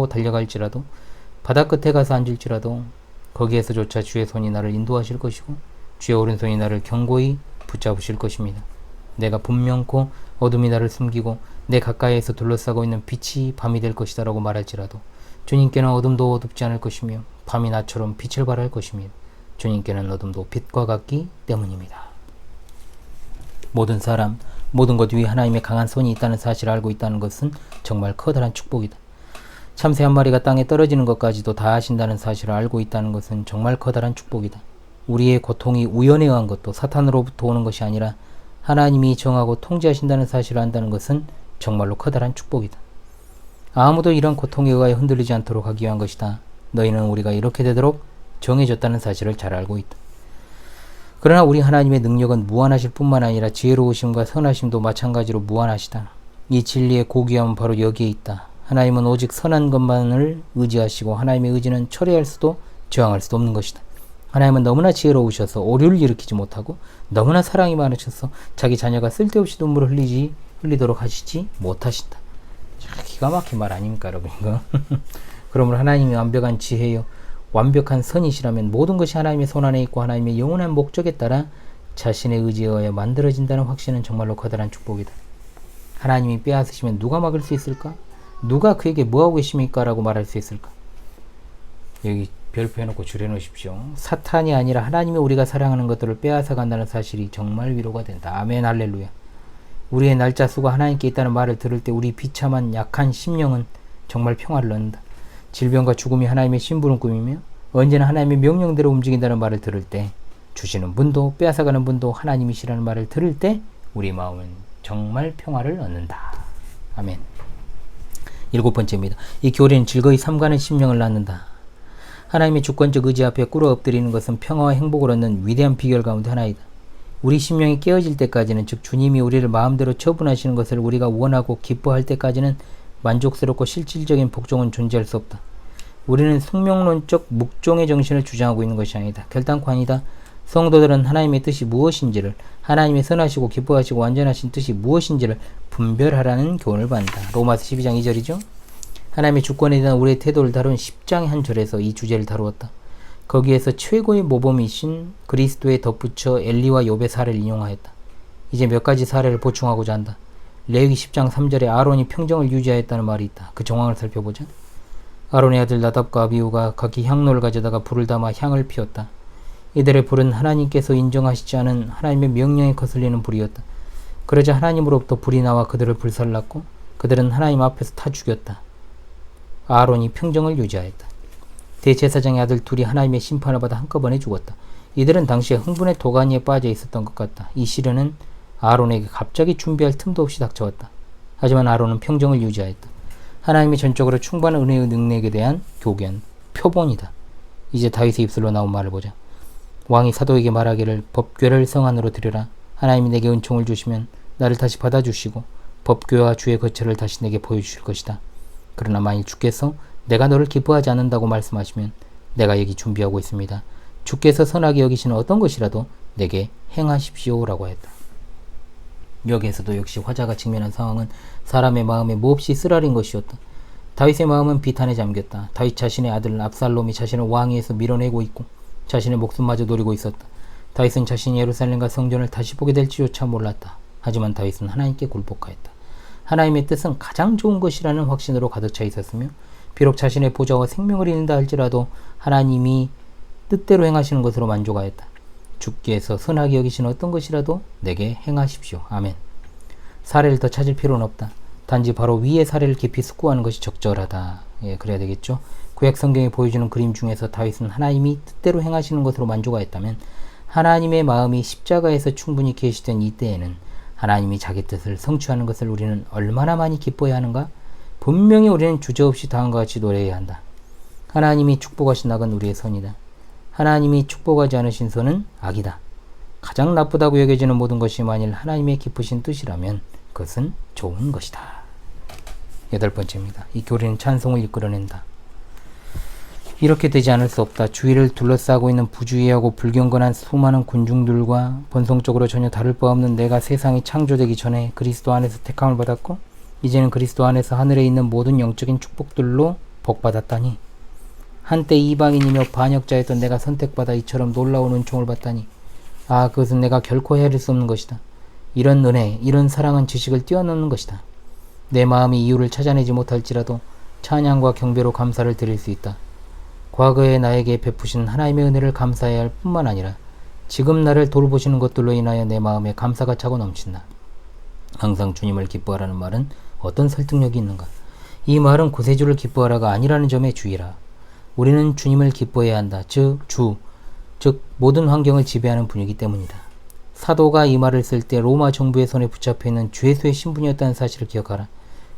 달려갈지라도 바다 끝에 가서 앉을지라도 거기에서조차 주의 손이 나를 인도하실 것이고 주의 오른손이 나를 견고히 붙잡으실 것입니다. 내가 분명코 어둠이 나를 숨기고 내 가까이에서 둘러싸고 있는 빛이 밤이 될 것이다 라고 말할지라도 주님께는 어둠도 어둡지 않을 것이며 밤이 나처럼 빛을 발할 것입니다. 주님께는 어둠도 빛과 같기 때문입니다. 모든 사람, 모든 것 위에 하나님의 강한 손이 있다는 사실을 알고 있다는 것은 정말 커다란 축복이다. 참새 한 마리가 땅에 떨어지는 것까지도 다 아신다는 사실을 알고 있다는 것은 정말 커다란 축복이다. 우리의 고통이 우연에 의한 것도 사탄으로부터 오는 것이 아니라 하나님이 정하고 통제하신다는 사실을 안다는 것은 정말로 커다란 축복이다. 아무도 이런 고통에 의하여 흔들리지 않도록 하기 위한 것이다. 너희는 우리가 이렇게 되도록 정해졌다는 사실을 잘 알고 있다. 그러나 우리 하나님의 능력은 무한하실 뿐만 아니라 지혜로우심과 선하심도 마찬가지로 무한하시다. 이 진리의 고귀함은 바로 여기에 있다. 하나님은 오직 선한 것만을 의지하시고 하나님의 의지는 철회할 수도 저항할 수도 없는 것이다. 하나님은 너무나 지혜로우셔서 오류를 일으키지 못하고 너무나 사랑이 많으셔서 자기 자녀가 쓸데없이 눈물을 흘리도록 하시지 못하신다. 기가 막힌 말 아닙니까 여러분 이거? 그러므로 하나님이 완벽한 지혜요 완벽한 선이시라면 모든 것이 하나님의 손 안에 있고 하나님의 영원한 목적에 따라 자신의 의지에 의하여 만들어진다는 확신은 정말로 커다란 축복이다. 하나님이 빼앗으시면 누가 막을 수 있을까? 누가 그에게 뭐하고 계십니까? 라고 말할 수 있을까? 여기 별표 해놓고 줄여 놓으십시오. 사탄이 아니라 하나님이 우리가 사랑하는 것들을 빼앗아 간다는 사실이 정말 위로가 된다. 아멘, 할렐루야. 우리의 날짜 수가 하나님께 있다는 말을 들을 때 우리 비참한 약한 심령은 정말 평화를 얻는다. 질병과 죽음이 하나님의 심부름꾼이며 언제나 하나님의 명령대로 움직인다는 말을 들을 때, 주시는 분도 빼앗아가는 분도 하나님이시라는 말을 들을 때 우리 마음은 정말 평화를 얻는다. 아멘. 7번째입니다. 이 교리는 즐거이 삼가는 심령을 낳는다. 하나님의 주권적 의지 앞에 꿇어 엎드리는 것은 평화와 행복을 얻는 위대한 비결 가운데 하나이다. 우리 심령이 깨어질 때까지는, 즉 주님이 우리를 마음대로 처분하시는 것을 우리가 원하고 기뻐할 때까지는 만족스럽고 실질적인 복종은 존재할 수 없다. 우리는 숙명론적 묵종의 정신을 주장하고 있는 것이 아니다. 결단코 아니다. 성도들은 하나님의 뜻이 무엇인지를, 하나님의 선하시고 기뻐하시고 완전하신 뜻이 무엇인지를 분별하라는 교훈을 받는다. 로마서 12장 2절이죠. 하나님의 주권에 대한 우리의 태도를 다룬 10장의 한 절에서 이 주제를 다루었다. 거기에서 최고의 모범이신 그리스도에 덧붙여 엘리와 욥의 사례를 인용하였다. 이제 몇 가지 사례를 보충하고자 한다. 레위기 10장 3절에 아론이 평정을 유지하였다는 말이 있다. 그 정황을 살펴보자. 아론의 아들 나답과 아비후가 각기 향로를 가져다가 불을 담아 향을 피웠다. 이들의 불은 하나님께서 인정하시지 않은 하나님의 명령에 거슬리는 불이었다. 그러자 하나님으로부터 불이 나와 그들을 불살랐고 그들은 하나님 앞에서 타 죽였다. 아론이 평정을 유지하였다. 대제사장의 아들 둘이 하나님의 심판을 받아 한꺼번에 죽었다. 이들은 당시에 흥분의 도가니에 빠져 있었던 것 같다. 이 시련은 아론에게 갑자기 준비할 틈도 없이 닥쳐왔다. 하지만 아론은 평정을 유지하였다. 하나님이 전적으로 충만한 은혜의 능력에 대한 교견, 표본이다. 이제 다윗의 입술로 나온 말을 보자. 왕이 사도에게 말하기를 법궤를 성 안으로 들여라. 하나님이 내게 은총을 주시면 나를 다시 받아주시고 법궤와 주의 거처를 다시 내게 보여주실 것이다. 그러나 만일 주께서 내가 너를 기뻐하지 않는다고 말씀하시면 내가 여기 준비하고 있습니다. 주께서 선하게 여기시는 어떤 것이라도 내게 행하십시오 라고 했다. 여기에서도 역시 화자가 직면한 상황은 사람의 마음에 몹시 쓰라린 것이었다. 다윗의 마음은 비탄에 잠겼다. 다윗 자신의 아들 압살롬이 자신을 왕위에서 밀어내고 있고 자신의 목숨마저 노리고 있었다. 다윗은 자신이 예루살렘과 성전을 다시 보게 될지조차 몰랐다. 하지만 다윗은 하나님께 굴복하였다. 하나님의 뜻은 가장 좋은 것이라는 확신으로 가득 차 있었으며 비록 자신의 보좌와 생명을 잃는다 할지라도 하나님이 뜻대로 행하시는 것으로 만족하였다. 주께서 선하게 여기시는 어떤 것이라도 내게 행하십시오. 아멘. 사례를 더 찾을 필요는 없다. 단지 바로 위의 사례를 깊이 숙고하는 것이 적절하다. 그래야 되겠죠. 구약 성경이 보여주는 그림 중에서 다윗은 하나님이 뜻대로 행하시는 것으로 만족하였다면 하나님의 마음이 십자가에서 충분히 계시된 이때에는 하나님이 자기 뜻을 성취하는 것을 우리는 얼마나 많이 기뻐해야 하는가? 분명히 우리는 주저없이 다음과 같이 노래해야 한다. 하나님이 축복하신 낙은 우리의 선이다. 하나님이 축복하지 않으신 선은 악이다. 가장 나쁘다고 여겨지는 모든 것이 만일 하나님의 기쁘신 뜻이라면 그것은 좋은 것이다. 8번째입니다. 이 교리는 찬송을 이끌어낸다. 이렇게 되지 않을 수 없다. 주위를 둘러싸고 있는 부주의하고 불경건한 수많은 군중들과 본성적으로 전혀 다를 바 없는 내가 세상이 창조되기 전에 그리스도 안에서 택함을 받았고 이제는 그리스도 안에서 하늘에 있는 모든 영적인 축복들로 복받았다니, 한때 이방인이며 반역자였던 내가 선택받아 이처럼 놀라운 은총을 받다니, 아, 그것은 내가 결코 헤아릴 수 없는 것이다. 이런 은혜, 이런 사랑은 지식을 뛰어넘는 것이다. 내 마음이 이유를 찾아내지 못할지라도 찬양과 경배로 감사를 드릴 수 있다. 과거에 나에게 베푸신 하나님의 은혜를 감사해야 할 뿐만 아니라 지금 나를 돌보시는 것들로 인하여 내 마음에 감사가 차고 넘친다. 항상 주님을 기뻐하라는 말은 어떤 설득력이 있는가? 이 말은 구세주를 기뻐하라가 아니라는 점에 주의라. 우리는 주님을 기뻐해야 한다. 즉 모든 환경을 지배하는 분이기 때문이다. 사도가 이 말을 쓸 때 로마 정부의 손에 붙잡혀 있는 죄수의 신분이었다는 사실을 기억하라.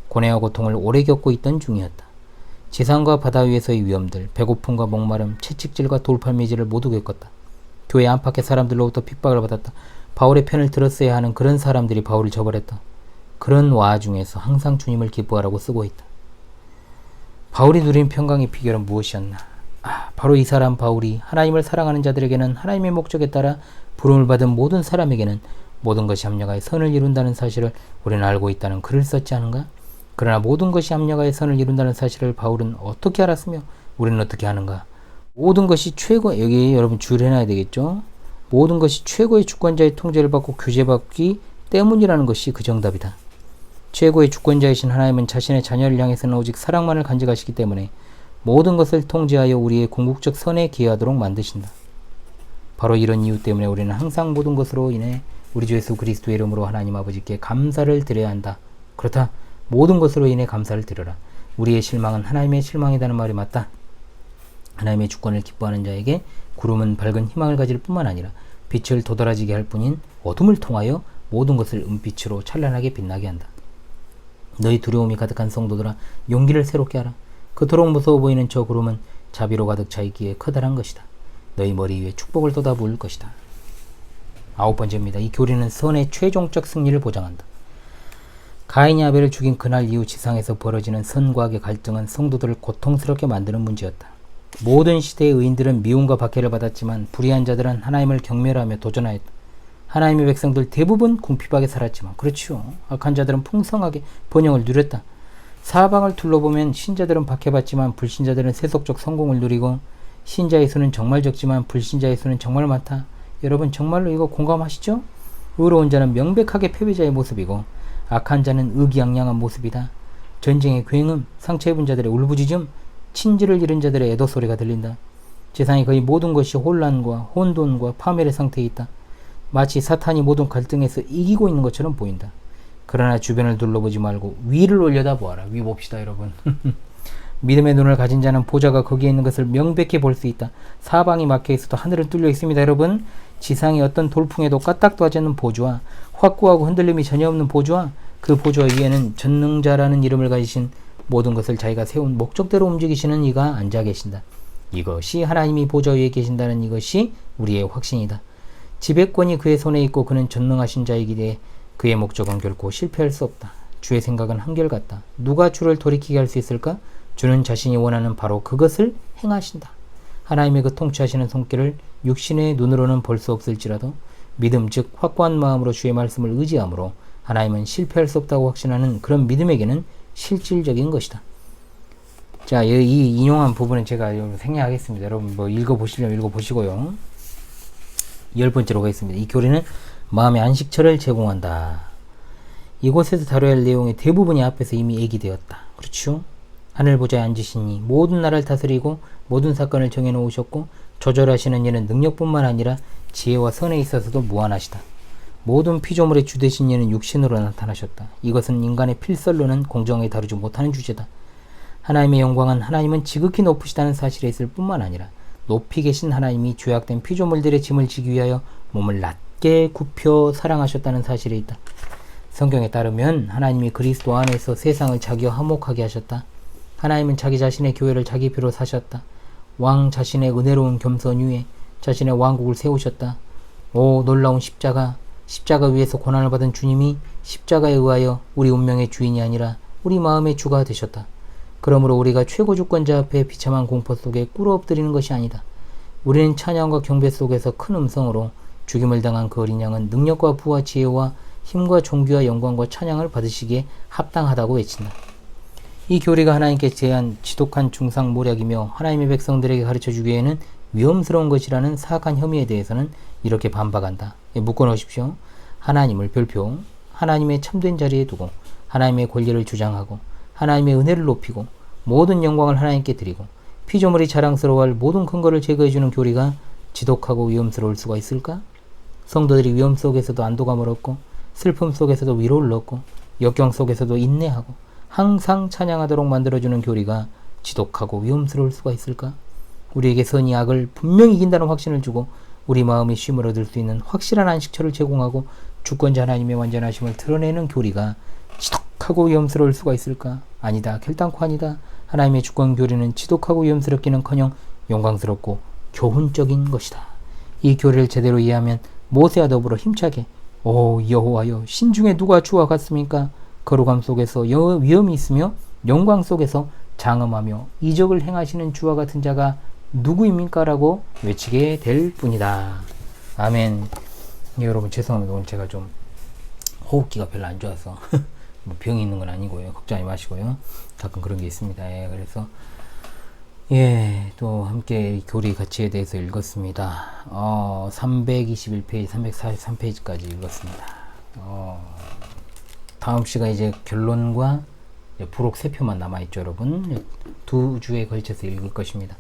고뇌와 고통을 오래 겪고 있던 중이었다. 지상과 바다 위에서의 위험들, 배고픔과 목마름, 채찍질과 돌팔매질을 모두 겪었다. 교회 안팎의 사람들로부터 핍박을 받았다. 바울의 편을 들었어야 하는 그런 사람들이 바울을 저버렸다. 그런 와중에서 항상 주님을 기뻐하라고 쓰고 있다. 바울이 누린 평강의 비결은 무엇이었나? 바로 이 사람 바울이 하나님을 사랑하는 자들에게는 하나님의 목적에 따라 부름을 받은 모든 사람에게는 모든 것이 합력하여 선을 이룬다는 사실을 우리는 알고 있다는 글을 썼지 않은가? 그러나 모든 것이 합력하여 선을 이룬다는 사실을 바울은 어떻게 알았으며 우리는 어떻게 하는가? 모든 것이 최고, 여기 여러분 주의를 해놔야 되겠죠? 모든 것이 최고의 주권자의 통제를 받고 규제받기 때문이라는 것이 그 정답이다. 최고의 주권자이신 하나님은 자신의 자녀를 향해서는 오직 사랑만을 간직하시기 때문에 모든 것을 통제하여 우리의 궁극적 선에 기여하도록 만드신다. 바로 이런 이유 때문에 우리는 항상 모든 것으로 인해 우리 주 예수 그리스도의 이름으로 하나님 아버지께 감사를 드려야 한다. 그렇다. 모든 것으로 인해 감사를 드려라. 우리의 실망은 하나님의 실망이라는 말이 맞다. 하나님의 주권을 기뻐하는 자에게 구름은 밝은 희망을 가질 뿐만 아니라 빛을 도드라지게 할 뿐인 어둠을 통하여 모든 것을 은빛으로 찬란하게 빛나게 한다. 너희 두려움이 가득한 성도들아, 용기를 새롭게 하라. 그토록 무서워 보이는 저 구름은 자비로 가득 차 있기에 커다란 것이다. 너희 머리 위에 축복을 쏟아부을 것이다. 9번째입니다. 이 교리는 선의 최종적 승리를 보장한다. 가인이 아벨을 죽인 그날 이후 지상에서 벌어지는 선과 악의 갈등은 성도들을 고통스럽게 만드는 문제였다. 모든 시대의 의인들은 미움과 박해를 받았지만 불의한 자들은 하나님을 경멸하며 도전하였다. 하나님의 백성들 대부분 궁핍하게 살았지만, 그렇죠, 악한 자들은 풍성하게 번영을 누렸다. 사방을 둘러보면 신자들은 박해받지만 불신자들은 세속적 성공을 누리고, 신자의 수는 정말 적지만 불신자의 수는 정말 많다. 여러분 정말로 이거 공감하시죠? 의로운 자는 명백하게 패배자의 모습이고 악한 자는 의기양양한 모습이다. 전쟁의 굉음, 상처 입은 자들의 울부짖음, 친지를 잃은 자들의 애도 소리가 들린다. 세상의 거의 모든 것이 혼란과 혼돈과 파멸의 상태에 있다. 마치 사탄이 모든 갈등에서 이기고 있는 것처럼 보인다. 그러나 주변을 둘러보지 말고 위를 올려다 보아라. 위 봅시다 여러분. 믿음의 눈을 가진 자는 보좌가 거기에 있는 것을 명백히 볼 수 있다. 사방이 막혀 있어도 하늘은 뚫려 있습니다. 여러분, 지상의 어떤 돌풍에도 까딱도 하지 않는 보좌와 확고하고 흔들림이 전혀 없는 보좌와 그 보좌 위에는 전능자라는 이름을 가지신 모든 것을 자기가 세운 목적대로 움직이시는 이가 앉아 계신다. 이것이 하나님이 보좌 위에 계신다는 이것이 우리의 확신이다. 지배권이 그의 손에 있고 그는 전능하신 자이기에 그의 목적은 결코 실패할 수 없다. 주의 생각은 한결같다. 누가 주를 돌이키게 할 수 있을까? 주는 자신이 원하는 바로 그것을 행하신다. 하나님의 그 통치하시는 손길을 육신의 눈으로는 볼 수 없을지라도 믿음 즉 확고한 마음으로 주의 말씀을 의지함으로 하나님은 실패할 수 없다고 확신하는 그런 믿음에게는 실질적인 것이다. 자, 이 인용한 부분은 제가 생략하겠습니다. 여러분 뭐 읽어보시려면 읽어보시고요. 10번째로 가겠습니다. 이 교리는 마음의 안식처를 제공한다. 이곳에서 다뤄야 할 내용의 대부분이 앞에서 이미 얘기되었다. 그렇죠? 하늘 보좌에 앉으시니 모든 나라를 다스리고 모든 사건을 정해놓으셨고 조절하시는 이는 능력뿐만 아니라 지혜와 선에 있어서도 무한하시다. 모든 피조물의 주 되신 이는 육신으로 나타나셨다. 이것은 인간의 필설로는 공정하게 다루지 못하는 주제다. 하나님의 영광은 하나님은 지극히 높으시다는 사실에 있을 뿐만 아니라 높이 계신 하나님이 죄악된 피조물들의 짐을 지기 위하여 몸을 낮게 굽혀 사랑하셨다는 사실에 있다. 성경에 따르면 하나님이 그리스도 안에서 세상을 자기와 화목하게 하셨다. 하나님은 자기 자신의 교회를 자기 피로 사셨다. 왕 자신의 은혜로운 겸손 위에 자신의 왕국을 세우셨다. 오 놀라운 십자가 위에서 고난을 받은 주님이 십자가에 의하여 우리 운명의 주인이 아니라 우리 마음의 주가 되셨다. 그러므로 우리가 최고 주권자 앞에 비참한 공포 속에 꿇어 엎드리는 것이 아니다. 우리는 찬양과 경배 속에서 큰 음성으로 죽임을 당한 그 어린 양은 능력과 부와 지혜와 힘과 존귀와 영광과 찬양을 받으시기에 합당하다고 외친다. 이 교리가 하나님께 제한 지독한 중상모략이며 하나님의 백성들에게 가르쳐주기에는 위험스러운 것이라는 사악한 혐의에 대해서는 이렇게 반박한다. 묶어놓으십시오. 하나님을 별표, 하나님의 참된 자리에 두고 하나님의 권리를 주장하고 하나님의 은혜를 높이고 모든 영광을 하나님께 드리고 피조물이 자랑스러워할 모든 근거를 제거해주는 교리가 지독하고 위험스러울 수가 있을까? 성도들이 위험 속에서도 안도감을 얻고 슬픔 속에서도 위로를 얻고 역경 속에서도 인내하고 항상 찬양하도록 만들어주는 교리가 지독하고 위험스러울 수가 있을까? 우리에게 선이 악을 분명히 이긴다는 확신을 주고 우리 마음의 쉼을 얻을 수 있는 확실한 안식처를 제공하고 주권자 하나님의 완전하심을 드러내는 교리가 지독하고 위험스러울 수가 있을까? 아니다. 결단코 아니다. 하나님의 주권 교리는 지독하고 위험스럽기는커녕 영광스럽고 교훈적인 것이다. 이 교리를 제대로 이해하면 모세와 더불어 힘차게 오 여호와여 신중에 누가 주와 같습니까? 거룩함 속에서 위험이 있으며 영광 속에서 장엄하며 이적을 행하시는 주와 같은 자가 누구입니까? 라고 외치게 될 뿐이다. 아멘. 예, 여러분 죄송합니다. 오늘 제가 좀 호흡기가 별로 안 좋아서 뭐 병이 있는 건 아니고요. 걱정하지 마시고요. 가끔 그런 게 있습니다. 예, 그래서 예, 또 함께 교리 가치에 대해서 읽었습니다. 321페이지, 343페이지까지 읽었습니다. 다음 시간 이제 결론과 부록 3표만 남아있죠, 여러분. 2주에 걸쳐서 읽을 것입니다.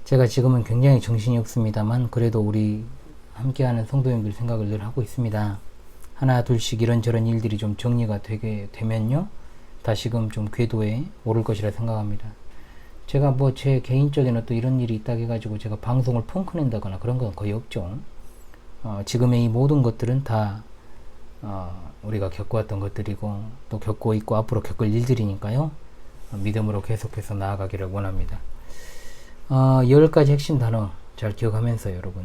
제가 지금은 굉장히 정신이 없습니다만 그래도 우리 함께하는 성도님들 생각을 늘 하고 있습니다. 하나 둘씩 이런저런 일들이 좀 정리가 되게 되면요, 다시금 좀 궤도에 오를 것이라 생각합니다. 제가 뭐 제 개인적인 어떤 이런 일이 있다 해가지고 제가 방송을 펑크낸다거나 그런 건 거의 없죠. 지금의 이 모든 것들은 다 우리가 겪어왔던 것들이고 또 겪고 있고 앞으로 겪을 일들이니까요. 믿음으로 계속해서 나아가기를 원합니다. 10가지 핵심 단어 잘 기억하면서 여러분,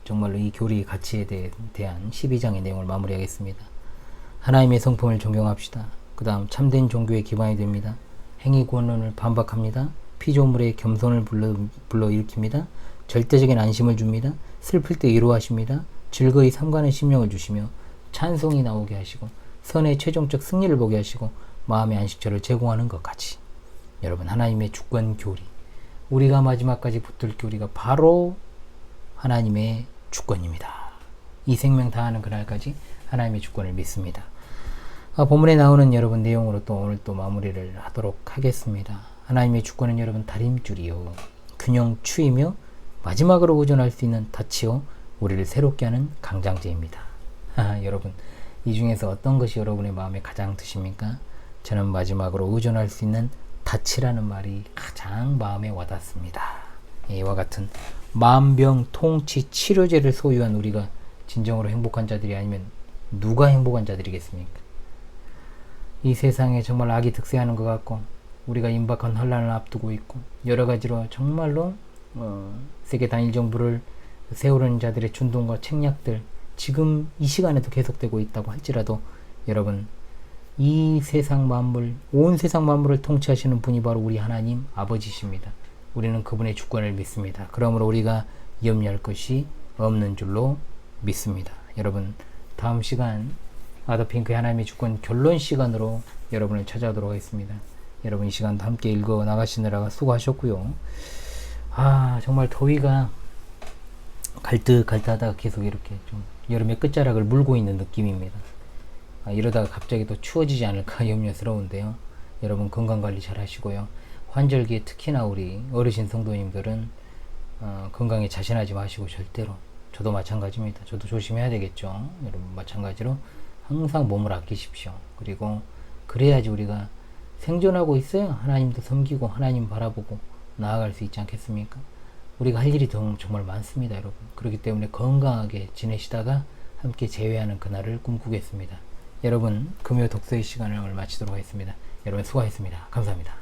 정말로 이 교리 가치에 대한 12장의 내용을 마무리하겠습니다. 하나님의 성품을 존경합시다. 그 다음 참된 종교의 기반이 됩니다. 행위 권론을 반박합니다. 피조물의 겸손을 불러일으킵니다. 절대적인 안심을 줍니다. 슬플 때 위로하십니다. 즐거이 삼가는 심령을 주시며 찬송이 나오게 하시고 선의 최종적 승리를 보게 하시고 마음의 안식처를 제공하는 것까지. 여러분, 하나님의 주권 교리, 우리가 마지막까지 붙들 교리가 바로 하나님의 주권입니다. 이 생명 다하는 그날까지 하나님의 주권을 믿습니다. 본문에 나오는 여러분 내용으로 또 오늘 또 마무리를 하도록 하겠습니다. 하나님의 주권은 여러분 다림줄이요, 균형 추이며 마지막으로 의존할 수 있는 닻이요, 우리를 새롭게 하는 강장제입니다. 여러분, 이 중에서 어떤 것이 여러분의 마음에 가장 드십니까? 저는 마지막으로 의존할 수 있는 닻이라는 말이 가장 마음에 와닿습니다. 이와 같은 만병 통치 치료제를 소유한 우리가 진정으로 행복한 자들이 아니면 누가 행복한 자들이겠습니까? 이 세상에 정말 악이 득세하는 것 같고 우리가 임박한 혼란을 앞두고 있고 여러 가지로 정말로 세계 단일 정부를 세우려는 자들의 준동과 책략들, 지금 이 시간에도 계속되고 있다고 할지라도 여러분, 이 세상 만물, 온 세상 만물을 통치하시는 분이 바로 우리 하나님 아버지십니다. 우리는 그분의 주권을 믿습니다. 그러므로 우리가 염려할 것이 없는 줄로 믿습니다. 여러분, 다음 시간 아더핑크의 하나님의 주권 결론 시간으로 여러분을 찾아오도록 하겠습니다. 여러분, 이 시간도 함께 읽어 나가시느라 수고하셨고요. 정말 더위가 갈듯하다가 계속 이렇게 좀 여름의 끝자락을 물고 있는 느낌입니다. 이러다가 갑자기 또 추워지지 않을까 염려스러운데요. 여러분, 건강관리 잘 하시고요. 환절기에 특히나 우리 어르신 성도님들은 건강에 자신하지 마시고 절대로, 저도 마찬가지입니다. 저도 조심해야 되겠죠. 여러분, 마찬가지로 항상 몸을 아끼십시오. 그리고 그래야지 우리가 생존하고 있어요. 하나님도 섬기고 하나님 바라보고 나아갈 수 있지 않겠습니까? 우리가 할 일이 정말 많습니다, 여러분. 그렇기 때문에 건강하게 지내시다가 함께 재회하는 그날을 꿈꾸겠습니다. 여러분, 금요 독서의 시간을 오늘 마치도록 하겠습니다. 여러분 수고하셨습니다. 감사합니다.